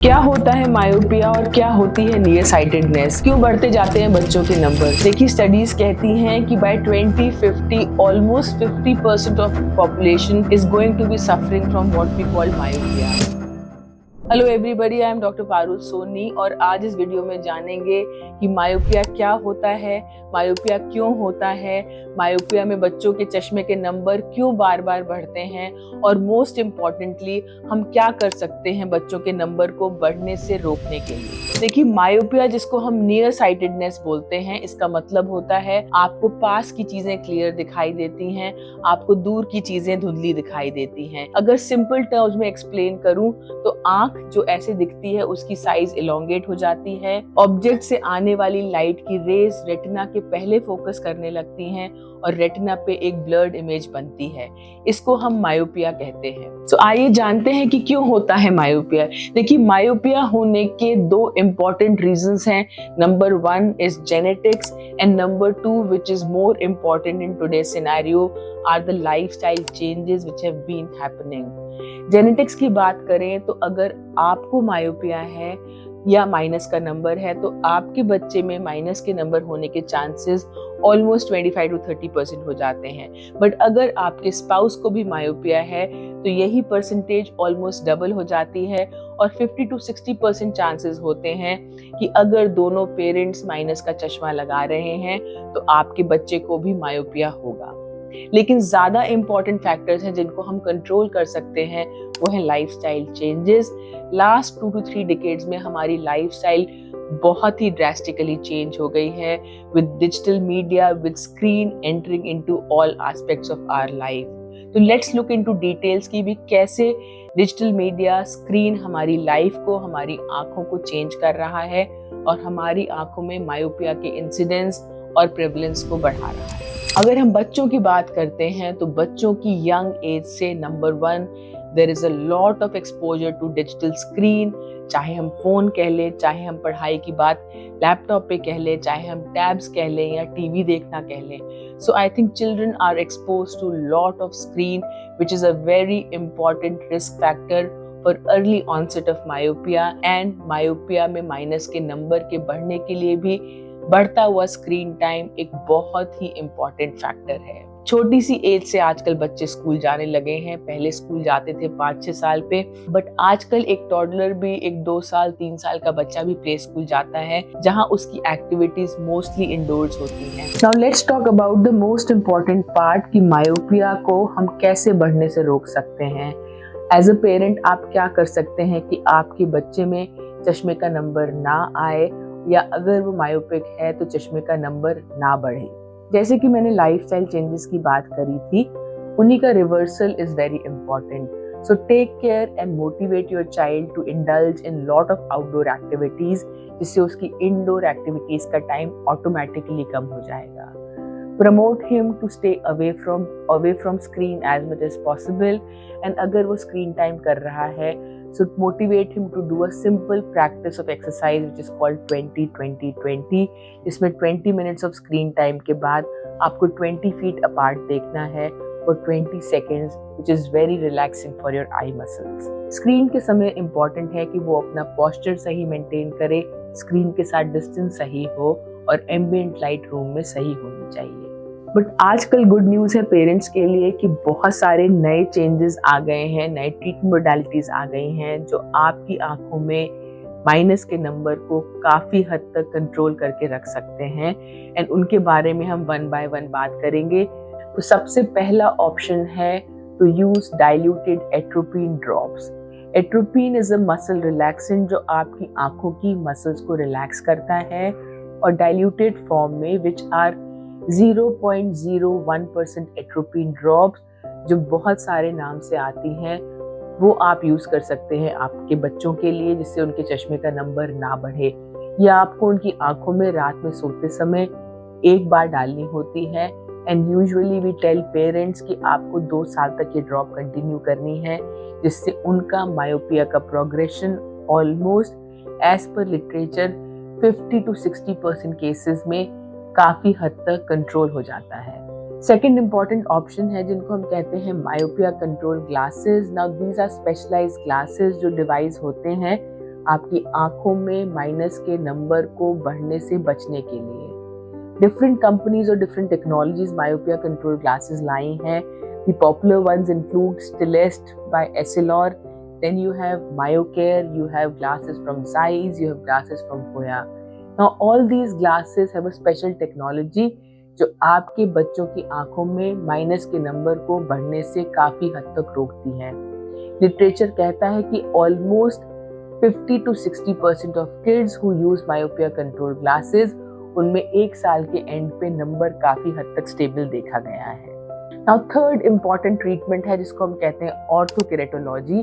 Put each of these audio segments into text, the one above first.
क्या होता है मायोपिया और क्या होती है नियर साइटेडनेस? क्यों बढ़ते जाते हैं बच्चों के नंबर? देखिए, स्टडीज कहती हैं कि by 2050 almost 50% of population is going to be suffering from what we call myopia. Hello everybody, I am doctor Parul Soni और आज इस वीडियो में जानेंगे कि मायोपिया क्या होता है, मायोपिया क्यों होता है, मायोपिया में बच्चों के चश्मे के नंबर क्यों बार बार बढ़ते हैं और मोस्ट इम्पॉर्टेंटली हम क्या कर सकते हैं बच्चों के नंबर को बढ़ने से रोकने के लिए। देखिए, मायोपिया जिसको हम नियर साइटेडनेस बोलते हैं, इसका मतलब होता है आपको पास की चीजें क्लियर दिखाई देती हैं, आपको दूर की चीजें धुंधली दिखाई देती हैं। अगर सिंपल टर्म्स में एक्सप्लेन करूं तो आंख जो ऐसे दिखती है उसकी साइज इलोंगेट हो जाती है, ऑब्जेक्ट से आने वाली लाइट की रेज रेटिना के पहले फोकस करने लगती हैं और रेटिना पे एक ब्लर्ड इमेज बनती है। इसको हम मायोपिया कहते हैं। तो आइए जानते हैं कि क्यों होता है मायोपिया। देखिए, मायोपिया होने के दो इम्पोर्टेंट रीजंस हैं। Number 1 is genetics and number 2 which is more important in today scenario are the lifestyle changes which have been happening. Genetics की बात करें तो अगर आपको मायोपिया है या माइनस का नंबर है तो आपके बच्चे में माइनस के नंबर होने के चांसेस ऑलमोस्ट 25 to 30% हो जाते हैं। बट अगर आपके स्पाउस को भी मायोपिया है तो यही परसेंटेज ऑलमोस्ट डबल हो जाती है और 50 to 60% चांसेस होते हैं कि अगर दोनों पेरेंट्स माइनस का चश्मा लगा रहे हैं तो आपके बच्चे को भी मायोपिया होगा। लेकिन ज्यादा इंपॉर्टेंट फैक्टर्स हैं जिनको हम कंट्रोल कर सकते हैं, वो है lifestyle changes. Last 2 to 3 decades में हमारी लाइफस्टाइल बहुत ही ड्रास्टिकली चेंज हो गई है with digital media, with screen entering into all aspects of our life. तो लेट्स लुक इनटू डिटेल्स की भी कैसे डिजिटल मीडिया, स्क्रीन हमारी लाइफ को, हमारी आंखों को चेंज कर रहा है और हमारी आंखों में मायोपिया के इंसिडेंस और प्रेवलेंस को बढ़ा रहा है। अगर हम बच्चों की बात करते हैं तो बच्चों की यंग एज से number 1 there is a lot of exposure to digital screen. चाहे हम फोन कह लें, चाहे हम पढ़ाई की बात लैपटॉप पे कह लें, चाहे हम टैब्स कह लें या टीवी देखना कह लें। So I think children are expose to lot of screen which is a very important risk factor for early onset of myopia and myopia में माइनस के नंबर के बढ़ने के लिए भी बढ़ता हुआ स्क्रीन टाइम एक बहुत ही इम्पोर्टेंट फैक्टर है। छोटी सी एज से आजकल बच्चे स्कूल जाने लगे हैं। पहले स्कूल जाते थे 5-6 साल पे, बट आजकल एक टॉडलर भी, एक 2 साल 3 साल का बच्चा भी प्ले स्कूल जाता है जहां उसकी एक्टिविटीज मोस्टली इंडोर्स होती हैं। Now let's talk about the most important part कि मायोपिया को हम कैसे बढ़ने से रोक सकते हैं। एज अ पेरेंट आप क्या कर सकते हैं कि आपके बच्चे में चश्मे का नंबर ना आए या अगर वो मायोपिक है तो चश्मे का नंबर ना बढ़े। जैसे कि मैंने लाइफस्टाइल चेंजेस की बात करी थी, उन्हीं का reversal is very important. So take care and motivate your child to indulge in lot of outdoor activities, जिससे उसकी इनडोर एक्टिविटीज का टाइम ऑटोमेटिकली कम हो जाएगा। Promote him to stay away from screen as much as possible and अगर वो screen time कर रहा है so motivate him to do a simple practice of exercise which is called 20-20-20, जिसमें 20 minutes of screen time के बाद आपको 20 feet apart देखना है for 20 seconds which is very relaxing for your eye muscles। Screen के समय इम्पॉर्टेंट है कि वो अपना पोस्चर सही मेंटेन करे, स्क्रीन के साथ डिस्टेंस सही हो और एम्बिएंट लाइट रूम में सही होनी चाहिए। बट आजकल गुड न्यूज़ है पेरेंट्स के लिए कि बहुत सारे नए चेंजेस आ गए हैं, नए ट्रीटमेंट मोडालिटीज आ गई हैं जो आपकी आंखों में माइनस के नंबर को काफ़ी हद तक कंट्रोल करके रख सकते हैं एंड उनके बारे में हम 1 by 1 बात करेंगे। तो सबसे पहला ऑप्शन है to use diluted atropine drops. Atropine is a muscle relaxant जो आपकी आंखों की मसल्स को रिलैक्स करता है और डाइल्यूटेड फॉर्म में विच आर 0.01% एट्रोपिन ड्रॉप्स जो बहुत सारे नाम से आती हैं, वो आप यूज कर सकते हैं आपके बच्चों के लिए, जिससे उनके चश्मे का नंबर ना बढ़े। या आपको उनकी आंखों में रात में सोते समय एक बार डालनी होती है and usually we tell parents कि आपको 2 साल तक ये ड्रॉप कंटिन्यू करनी है, जिससे उनका मायोपिया का प्रोग्रेशन ऑलमोस्ट एज पर लिटरेचर 50 to 60% केसेस में काफी हद तक कंट्रोल हो जाता है। सेकेंड इंपॉर्टेंट ऑप्शन है जिनको हम कहते हैं myopia control glasses. Now these are specialised glasses जो डिवाइस होते हैं आपकी आंखों में माइनस के नंबर को बढ़ने से बचने के लिए। डिफरेंट कंपनीज और different technologies myopia control glasses लाई हैं। The popular ones include Stellest by Essilor. Then you have MyoCare, you have glasses from Zeiss, you have glasses from Hoya. Now all these glasses have a special technology जो आपके बच्चों की आंखों में minus के number को बढ़ने से काफ़ी हद तक रोकती है। लिटरेचर कहता है कि almost 50 to 60% of kids who use myopia control glasses, उनमें 1 साल के एंड पे नंबर काफ़ी हद तक स्टेबल देखा गया है। नाउ थर्ड इम्पॉर्टेंट ट्रीटमेंट है जिसको हम कहते हैं ऑर्थोकेरेटोलॉजी।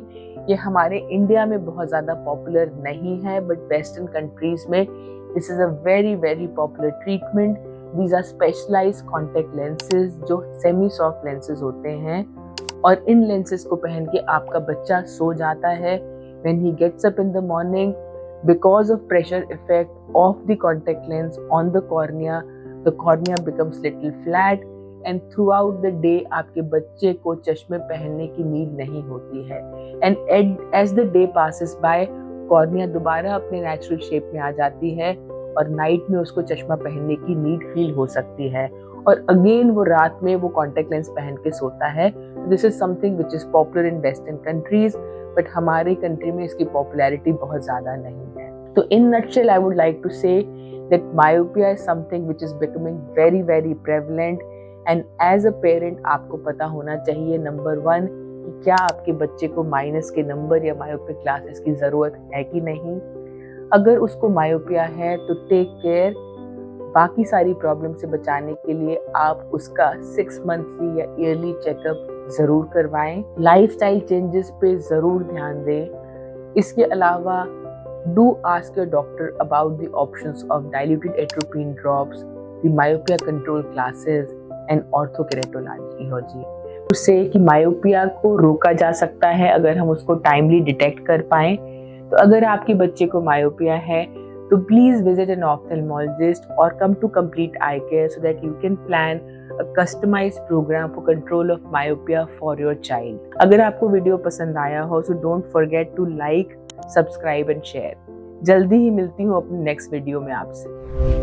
ये हमारे इंडिया में बहुत ज़्यादा पॉपुलर नहीं है, बट वेस्टर्न कंट्रीज में this is a very very popular treatment. These are specialised contact lenses जो सेमी सॉफ्ट लेंसेज होते हैं, और इन लेंसेज को पहन के आपका बच्चा सो जाता है। When he gets up in the morning, because of pressure effect of the contact lens on the cornea becomes little flat, and throughout the day आपके बच्चे को चश्मे पहनने की नीड नहीं होती है। And as the day passes by, cornea दोबारा अपने नेचुरल शेप में आ जाती है और नाइट में उसको चश्मा पहनने की नीड फील हो सकती है, और अगेन वो रात में वो कॉन्टेक्ट लेंस पहन के सोता है। This is something which is popular in western countries, but हमारे कंट्री में इसकी पॉपुलैरिटी बहुत ज़्यादा नहीं है। तो in nutshell I would like to say that myopia is something which is becoming very very prevalent, and as a parent आपको पता होना चाहिए नंबर 1 कि क्या आपके बच्चे को माइनस के नंबर या मायोपिक ग्लासेस की ज़रूरत है कि नहीं। अगर उसको मायोपिया है तो टेक केयर। बाकी सारी प्रॉब्लम से बचाने के लिए आप उसका 6 मंथली या ईयरली चेकअप ज़रूर करवाएं। लाइफस्टाइल चेंजेस पे ज़रूर ध्यान दें। इसके अलावा do ask your doctor about the options of diluted atropine drops, the myopia control glasses and orthokeratology. उससे कि मायोपिया को रोका जा सकता है अगर हम उसको टाइमली डिटेक्ट कर पाएं। तो अगर आपके बच्चे को मायोपिया है तो प्लीज विजिट एन ऑप्थेल्मोलॉजिस्ट और come to complete eye care so that you can plan a customised programme for control of myopia for your child. अगर आपको वीडियो पसंद आया हो so don't forget to like, subscribe and share. जल्दी ही मिलती हूँ अपनी नेक्स्ट वीडियो में आपसे।